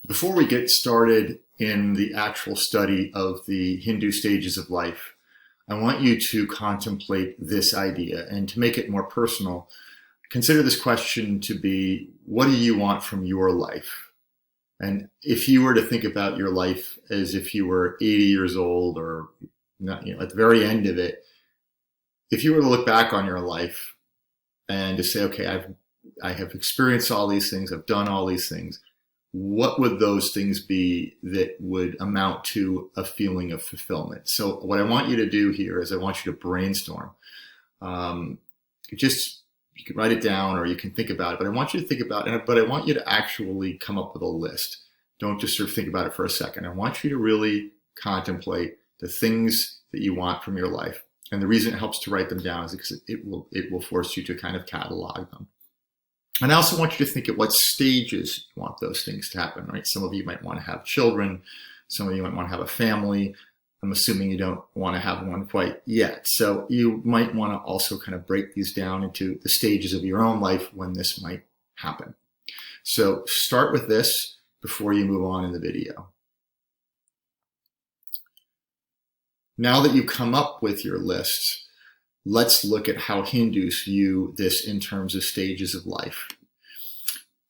Before we get started in the actual study of the Hindu stages of life, I want you to contemplate this idea, and to make it more personal, consider this question to be, what do you want from your life? And if you were to think about your life as if you were 80 years old, or not, at the very end of it, if you were to look back on your life and to say, okay, I have experienced all these things, I've done all these things, what would those things be that would amount to a feeling of fulfillment? So what I want you to do here is I want you to brainstorm. You can write it down or you can think about it, but I want you to think about it, but I want you to actually come up with a list. Don't just sort of think about it for a second. I want you to really contemplate the things that you want from your life. And the reason it helps to write them down is because it will force you to kind of catalog them. And I also want you to think at what stages you want those things to happen, right? Some of you might want to have children. Some of you might want to have a family. I'm assuming you don't want to have one quite yet. So you might want to also kind of break these down into the stages of your own life when this might happen. So start with this before you move on in the video. Now that you come up with your list, let's look at how Hindus view this in terms of stages of life.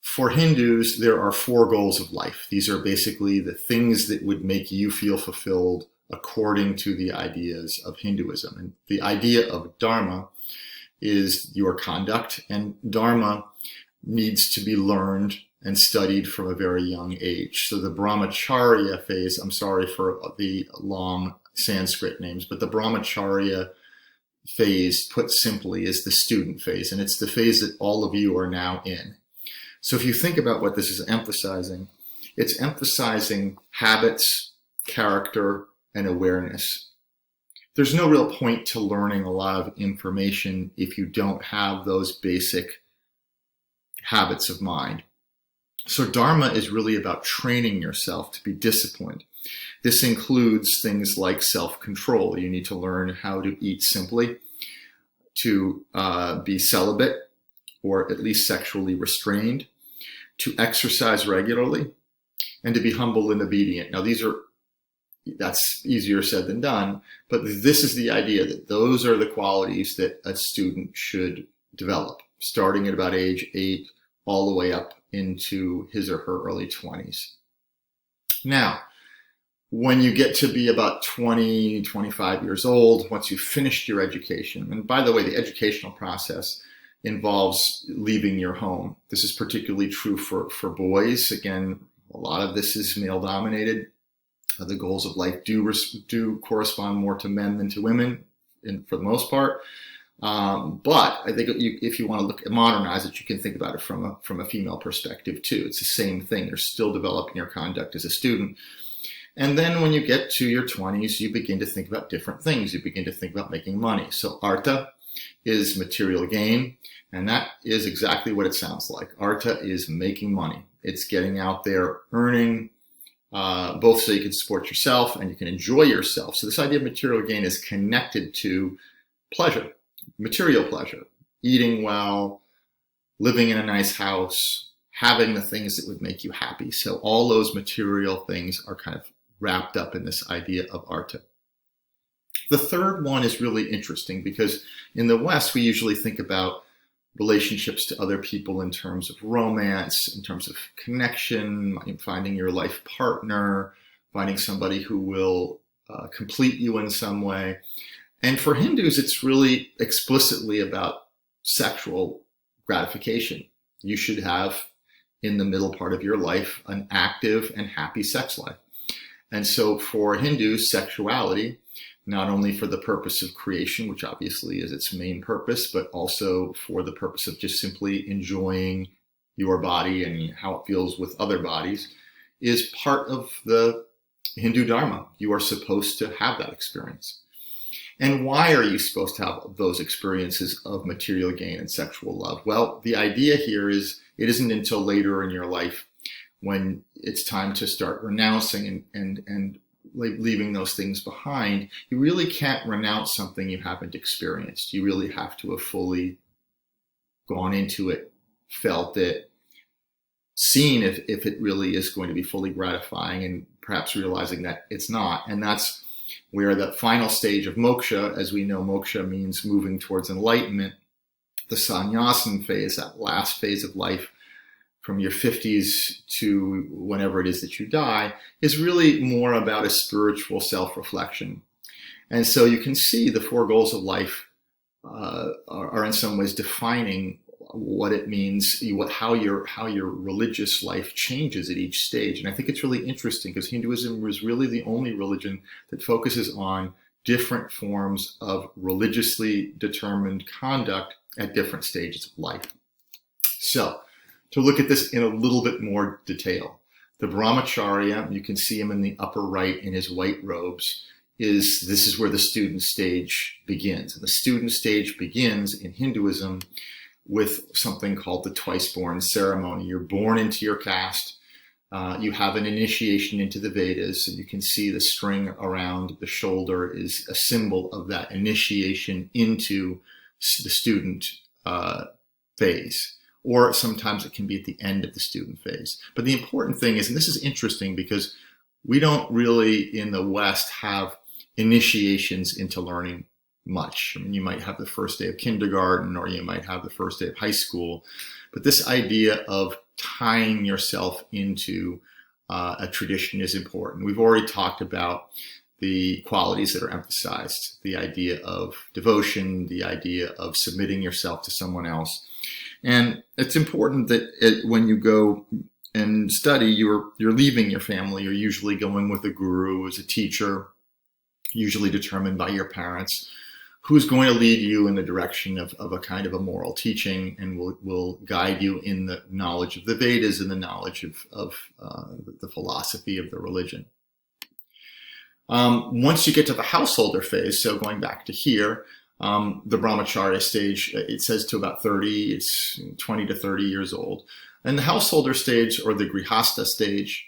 For Hindus, there are 4 goals of life. These are basically the things that would make you feel fulfilled according to the ideas of Hinduism. And the idea of dharma is your conduct, and dharma needs to be learned and studied from a very young age. So the brahmacharya phase, I'm sorry for the long Sanskrit names, but the brahmacharya phase, put simply, is the student phase, and it's the phase that all of you are now in. So if you think about what this is emphasizing, it's emphasizing habits, character, and awareness. There's no real point to learning a lot of information if you don't have those basic habits of mind. So Dharma is really about training yourself to be disciplined. This includes things like self-control. You need to learn how to eat simply, to be celibate, or at least sexually restrained, to exercise regularly, and to be humble and obedient. Now that's easier said than done, but this is the idea that those are the qualities that a student should develop, starting at about age 8 all the way up into his or her early 20s. Now, when you get to be about 20, 25 years old, once you've finished your education, and by the way, the educational process involves leaving your home. This is particularly true for boys. Again, a lot of this is male dominated. The goals of life do correspond more to men than to women, for the most part. But I think if you want to look at modernize it, you can think about it from a female perspective too. It's the same thing. You're still developing your conduct as a student. And then when you get to your 20s, you begin to think about different things. You begin to think about making money. So artha is material gain, and that is exactly what it sounds like. Artha is making money. It's getting out there, earning, both so you can support yourself and you can enjoy yourself. So this idea of material gain is connected to pleasure, material pleasure, eating well, living in a nice house, having the things that would make you happy. So all those material things are kind of wrapped up in this idea of artha. The third one is really interesting because in the West, we usually think about relationships to other people in terms of romance, in terms of connection, finding your life partner, finding somebody who will complete you in some way. And for Hindus, it's really explicitly about sexual gratification. You should have, in the middle part of your life, an active and happy sex life. And so for Hindus, sexuality, not only for the purpose of creation, which obviously is its main purpose, but also for the purpose of just simply enjoying your body and how it feels with other bodies, is part of the Hindu Dharma. You are supposed to have that experience. And why are you supposed to have those experiences of material gain and sexual love? Well, the idea here is it isn't until later in your life when it's time to start renouncing and leaving those things behind. You really can't renounce something you haven't experienced. You really have to have fully gone into it, felt it, seeing if it really is going to be fully gratifying, and perhaps realizing that it's not. And that's where the final stage of moksha, as we know, moksha means moving towards enlightenment, the sannyasin phase, that last phase of life from your 50s to whenever it is that you die, is really more about a spiritual self-reflection. And so you can see the four goals of life are in some ways defining what it means, how your religious life changes at each stage. And I think it's really interesting because Hinduism was really the only religion that focuses on different forms of religiously determined conduct at different stages of life. So, to look at this in a little bit more detail, the brahmacharya, you can see him in the upper right in his white robes, this is where the student stage begins. And the student stage begins in Hinduism with something called the twice-born ceremony. You're born into your caste. You have an initiation into the Vedas, and you can see the string around the shoulder is a symbol of that initiation into the student phase. Or sometimes it can be at the end of the student phase. But the important thing is, and this is interesting because we don't really in the West have initiations into learning much. I mean, you might have the first day of kindergarten, or you might have the first day of high school. But this idea of tying yourself into a tradition is important. We've already talked about the qualities that are emphasized, the idea of devotion, the idea of submitting yourself to someone else. And it's important that when you go and study, you're leaving your family. You're usually going with a guru as a teacher, usually determined by your parents, who's going to lead you in the direction of a kind of a moral teaching, and will guide you in the knowledge of the Vedas and the knowledge of the philosophy of the religion. Once you get to the householder phase, so going back to here, the brahmacharya stage, it says to about 30, it's 20 to 30 years old. And the householder stage, or the grihastha stage,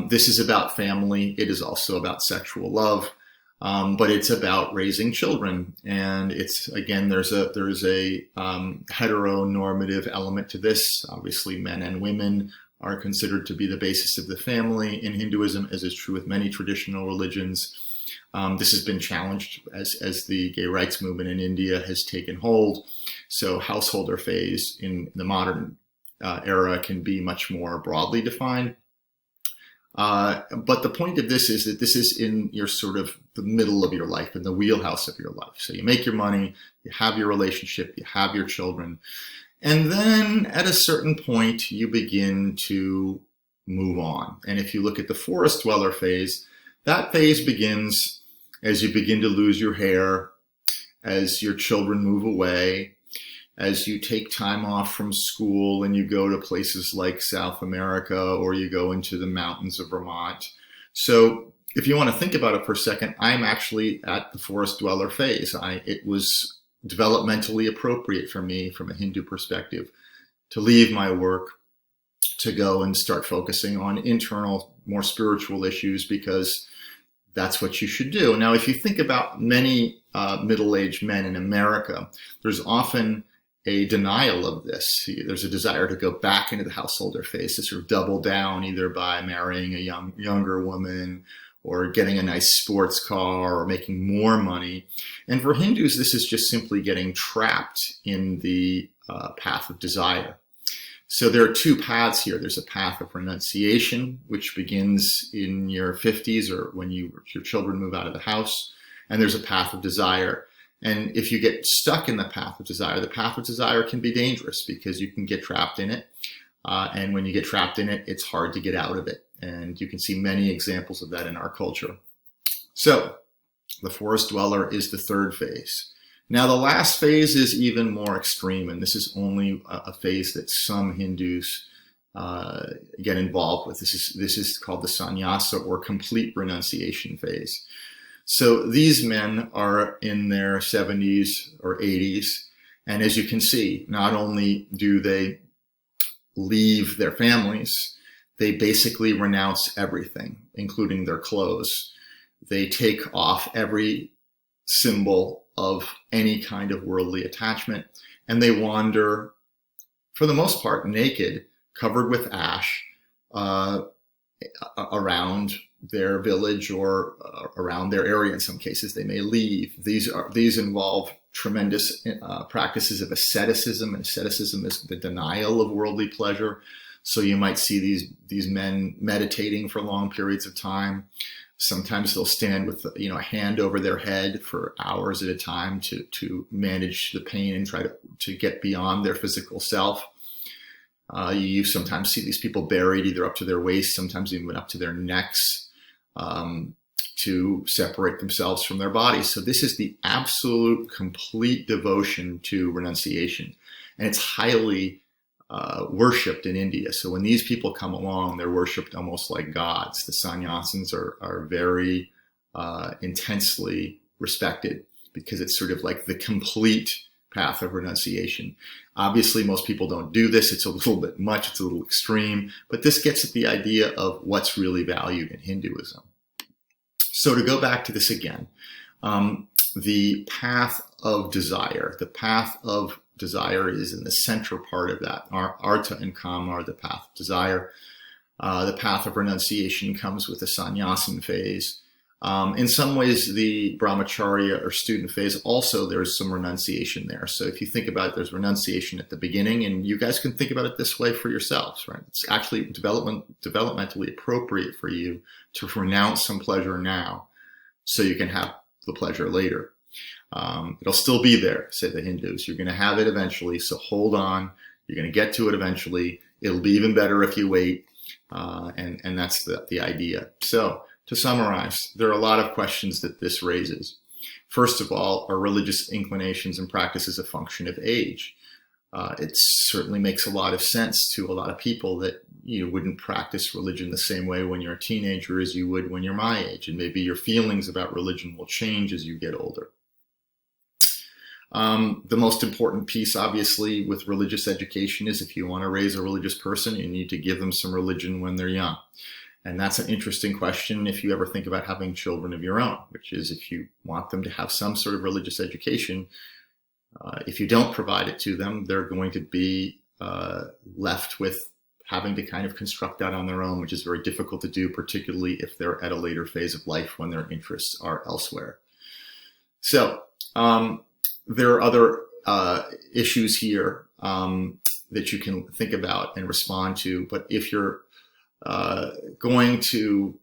this is about family. It is also about sexual love, but it's about raising children. And it's, again, there's a heteronormative element to this. Obviously, men and women are considered to be the basis of the family in Hinduism, as is true with many traditional religions. This has been challenged as the gay rights movement in India has taken hold. So householder phase in the modern era can be much more broadly defined. But the point of this is that this is in your sort of the middle of your life, in the wheelhouse of your life. So you make your money, you have your relationship, you have your children. And then at a certain point, you begin to move on. And if you look at the forest dweller phase, that phase begins as you begin to lose your hair, as your children move away, as you take time off from school and you go to places like South America, or you go into the mountains of Vermont. So if you want to think about it for a second, I'm actually at the forest dweller phase. It was developmentally appropriate for me from a Hindu perspective to leave my work, to go and start focusing on internal, more spiritual issues, because that's what you should do. Now, if you think about many middle-aged men in America, there's often a denial of this. There's a desire to go back into the householder phase, to sort of double down, either by marrying a younger woman, or getting a nice sports car, or making more money. And for Hindus, this is just simply getting trapped in the path of desire. So there are two paths here. There's a path of renunciation, which begins in your 50s, or when your children move out of the house. And there's a path of desire. And if you get stuck in the path of desire can be dangerous, because you can get trapped in it. And when you get trapped in it, it's hard to get out of it. And you can see many examples of that in our culture. So the forest dweller is the third phase. Now, the last phase is even more extreme, and this is only a phase that some Hindus get involved with. This is called the sannyasa, or complete renunciation phase. So these men are in their 70s or 80s, and as you can see, not only do they leave their families, they basically renounce everything, including their clothes. They take off every symbol of any kind of worldly attachment, and they wander, for the most part, naked covered with ash around their village or around their area. In some cases, they may leave. These involve tremendous practices of asceticism, and asceticism is the denial of worldly pleasure. So you might see these men meditating for long periods of time. Sometimes they'll stand with a hand over their head for hours at a time to manage the pain and try to get beyond their physical self. You sometimes see these people buried either up to their waist, sometimes even up to their necks, to separate themselves from their bodies. So this is the absolute, complete devotion to renunciation. And it's highly worshipped in India. So when these people come along, they're worshipped almost like gods. The sannyasins are very intensely respected because it's sort of like the complete path of renunciation. Obviously, most people don't do this. It's a little bit much. It's a little extreme. But this gets at the idea of what's really valued in Hinduism. So to go back to this again, the path of desire. The path of desire is in the central part of that. Our artha and kama are the path of desire. The path of renunciation comes with the sannyasin phase. In some ways, the brahmacharya or student phase, also there's some renunciation there. So if you think about it, there's renunciation at the beginning, and you guys can think about it this way for yourselves, right? It's actually developmentally appropriate for you to renounce some pleasure now so you can have the pleasure later. It'll still be there, say the Hindus. You're going to have it eventually, so hold on. You're going to get to it eventually. It'll be even better if you wait, and that's the idea. So to summarize, there are a lot of questions that this raises. First of all, are religious inclinations and practices a function of age? It certainly makes a lot of sense to a lot of people that you wouldn't practice religion the same way when you're a teenager as you would when you're my age, and maybe your feelings about religion will change as you get older. The most important piece, obviously, with religious education is if you want to raise a religious person, you need to give them some religion when they're young. And that's an interesting question if you ever think about having children of your own, which is if you want them to have some sort of religious education, if you don't provide it to them, they're going to be left with having to kind of construct that on their own, which is very difficult to do, particularly if they're at a later phase of life when their interests are elsewhere. So there are other issues here that you can think about and respond to, but if you're going to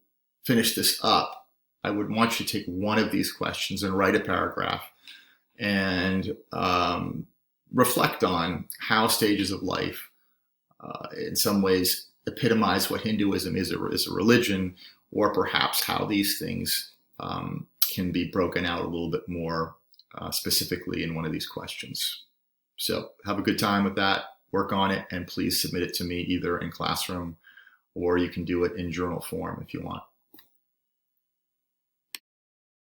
finish this up, I would want you to take one of these questions and write a paragraph and reflect on how stages of life in some ways epitomize what Hinduism is a religion, or perhaps how these things can be broken out a little bit more specifically in one of these questions. So have a good time with that, work on it, and please submit it to me either in Classroom or you can do it in journal form if you want.